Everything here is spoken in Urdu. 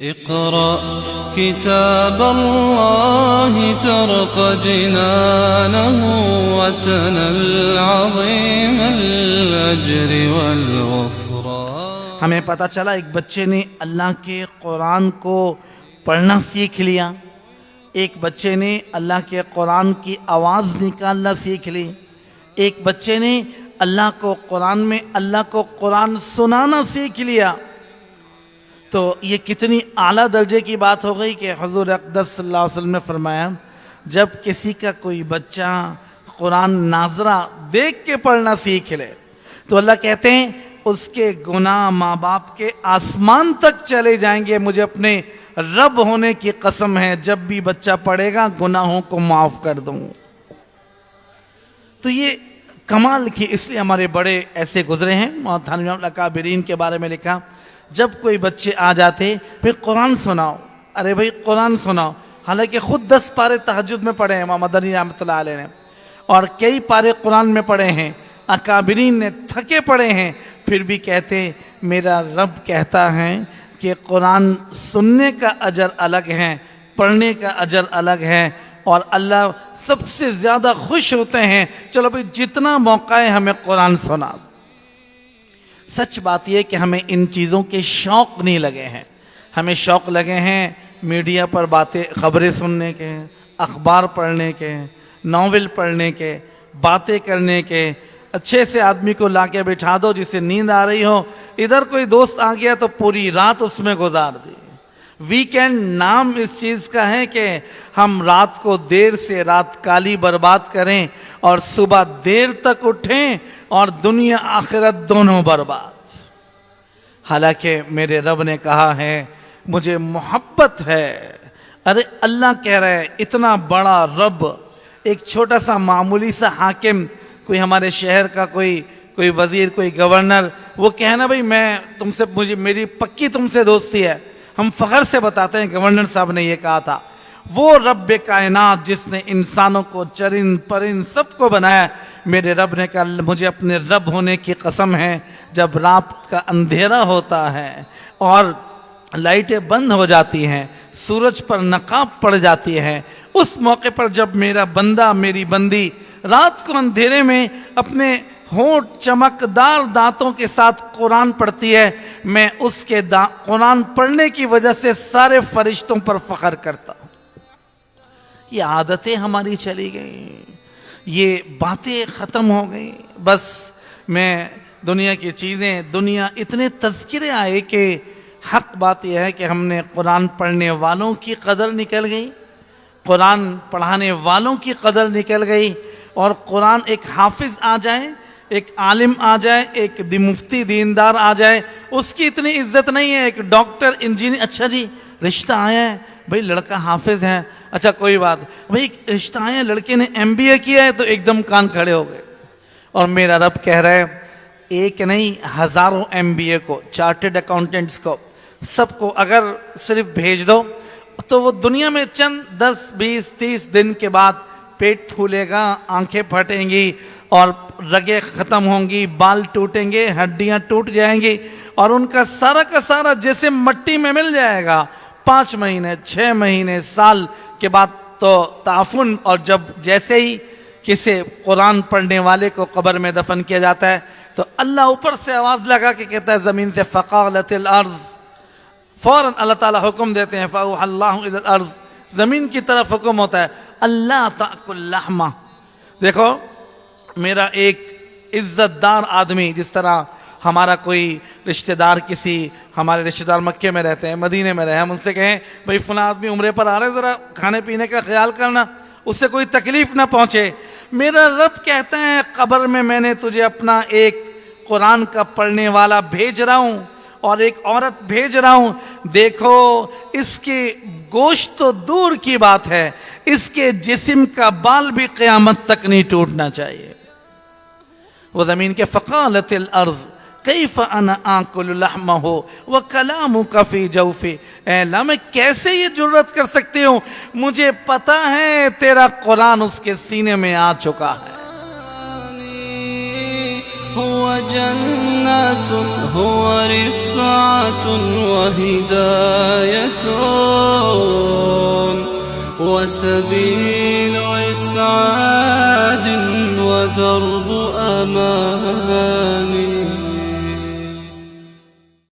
اقرأ كتاب الله ترق جنانه وتنل عظيم الأجر والغفران۔ ہمیں پتہ چلا ایک بچے نے اللہ کے قرآن کو پڑھنا سیکھ لیا، ایک بچے نے اللہ کے قرآن کی آواز نکالنا سیکھ لی، ایک بچے نے اللہ کو قرآن میں اللہ کو قرآن سنانا سیکھ لیا۔ تو یہ کتنی اعلیٰ درجے کی بات ہو گئی کہ حضور اقدس صلی اللہ علیہ وسلم نے فرمایا جب کسی کا کوئی بچہ قرآن ناظرہ دیکھ کے پڑھنا سیکھ لے تو اللہ کہتے ہیں اس کے گناہ ماں باپ کے آسمان تک چلے جائیں گے، مجھے اپنے رب ہونے کی قسم ہے جب بھی بچہ پڑھے گا گناہوں کو معاف کر دوں۔ تو یہ کمال کی، اس لیے ہمارے بڑے ایسے گزرے ہیں، تھانوی الاکابرین کے بارے میں لکھا جب کوئی بچے آ جاتے پھر قرآن سناؤ، ارے بھائی قرآن سناؤ، حالانکہ خود 10 پارے تہجد میں پڑھے ہیں امام مدنی رحمۃ اللہ علیہ نے، اور کئی پارے قرآن میں پڑھے ہیں، اکابرین نے تھکے پڑھے ہیں، پھر بھی کہتے میرا رب کہتا ہے کہ قرآن سننے کا اجر الگ ہے، پڑھنے کا اجر الگ ہے، اور اللہ سب سے زیادہ خوش ہوتے ہیں چلو بھائی جتنا موقع ہے ہمیں قرآن سنا۔ سچ بات یہ کہ ہمیں ان چیزوں کے شوق نہیں لگے ہیں، ہمیں شوق لگے ہیں میڈیا پر باتیں خبریں سننے کے، اخبار پڑھنے کے، ناول پڑھنے کے، باتیں کرنے کے۔ اچھے سے آدمی کو لا کے بٹھا دو جسے نیند آ رہی ہو، ادھر کوئی دوست آ گیا تو پوری رات اس میں گزار دی۔ ویکینڈ نام اس چیز کا ہے کہ ہم رات کو دیر سے رات کالی برباد کریں اور صبح دیر تک اٹھیں اور دنیا آخرت دونوں برباد۔ حالانکہ میرے رب نے کہا ہے مجھے محبت ہے۔ ارے اللہ کہہ رہا ہے اتنا بڑا رب، ایک چھوٹا سا معمولی سا حاکم، کوئی ہمارے شہر کا کوئی وزیر، کوئی گورنر، وہ کہنا بھائی میں تم سے، مجھے میری پکی تم سے دوستی ہے، ہم فخر سے بتاتے ہیں گورنر صاحب نے یہ کہا تھا۔ وہ رب کائنات جس نے انسانوں کو چرند پرند سب کو بنایا، میرے رب نے کہا مجھے اپنے رب ہونے کی قسم ہے جب رات کا اندھیرا ہوتا ہے اور لائٹیں بند ہو جاتی ہیں، سورج پر نقاب پڑ جاتی ہے، اس موقع پر جب میرا بندہ میری بندی رات کو اندھیرے میں اپنے ہونٹ چمکدار دانتوں کے ساتھ قرآن پڑھتی ہے، میں اس کے قرآن پڑھنے کی وجہ سے سارے فرشتوں پر فخر کرتا ہوں۔ یہ عادتیں ہماری چلی گئیں، یہ باتیں ختم ہو گئیں، بس میں دنیا کی چیزیں، دنیا اتنے تذکرے آئے کہ حق بات یہ ہے کہ ہم نے قرآن پڑھنے والوں کی قدر نکل گئی، قرآن پڑھانے والوں کی قدر نکل گئی، اور قرآن ایک حافظ آ جائے، ایک عالم آ جائے، ایک مفتی دیندار آ جائے، اس کی اتنی عزت نہیں ہے۔ ایک ڈاکٹر، انجینئر، اچھا جی رشتہ آیا ہے بھائی لڑکا حافظ ہے، اچھا کوئی بات، بھائی رشتہ آیا ہے لڑکے نے MBA کیا ہے، تو ایک دم کان کھڑے ہو گئے۔ اور میرا رب کہہ رہا ہے ایک نہیں ہزاروں MBA کو، چارٹرڈ اکاؤنٹنٹس کو، سب کو اگر صرف بھیج دو تو وہ دنیا میں چند 10 20 30 دن کے بعد پیٹ پھولے گا، آنکھیں پھٹیں گی اور رگیں ختم ہوں گی، بال ٹوٹیں گے، ہڈیاں ٹوٹ جائیں گی، اور ان کا سارا جیسے مٹی میں مل جائے گا۔ 5 مہینے 6 مہینے سال کے بعد تو تعفن، اور جب جیسے ہی کسی قرآن پڑھنے والے کو قبر میں دفن کیا جاتا ہے تو اللہ اوپر سے آواز لگا کے کہتا ہے زمین سے فقالت الارض، فوراً اللہ تعالیٰ حکم دیتے ہیں فاوحى اللہ الی الارض، زمین کی طرف حکم ہوتا ہے اللہ تأکل لحمہ۔ دیکھو میرا ایک عزت دار آدمی، جس طرح ہمارا کوئی رشتہ دار، ہمارے رشتہ دار مکے میں رہتے ہیں، مدینے میں رہے، ہم ان سے کہیں بھائی فلاں آدمی عمرے پر آ رہے، ذرا کھانے پینے کا خیال کرنا، اس سے کوئی تکلیف نہ پہنچے۔ میرا رب کہتا ہے قبر میں نے تجھے اپنا ایک قرآن کا پڑھنے والا بھیج رہا ہوں اور ایک عورت بھیج رہا ہوں، دیکھو اس کے گوشت تو دور کی بات ہے، اس کے جسم کا بال بھی قیامت تک نہیں ٹوٹنا چاہیے۔ وہ زمین کے فقالت الارض کیف انا آکل لحمہ وکلامک فی جوفی، اے اللہ میں کیسے یہ جرت کر سکتی ہوں، مجھے پتا ہے تیرا قرآن اس کے سینے میں آ چکا ہے۔ هو جنة جنات هو رفعة وهداية وسبيل إسعاد ودرب أمان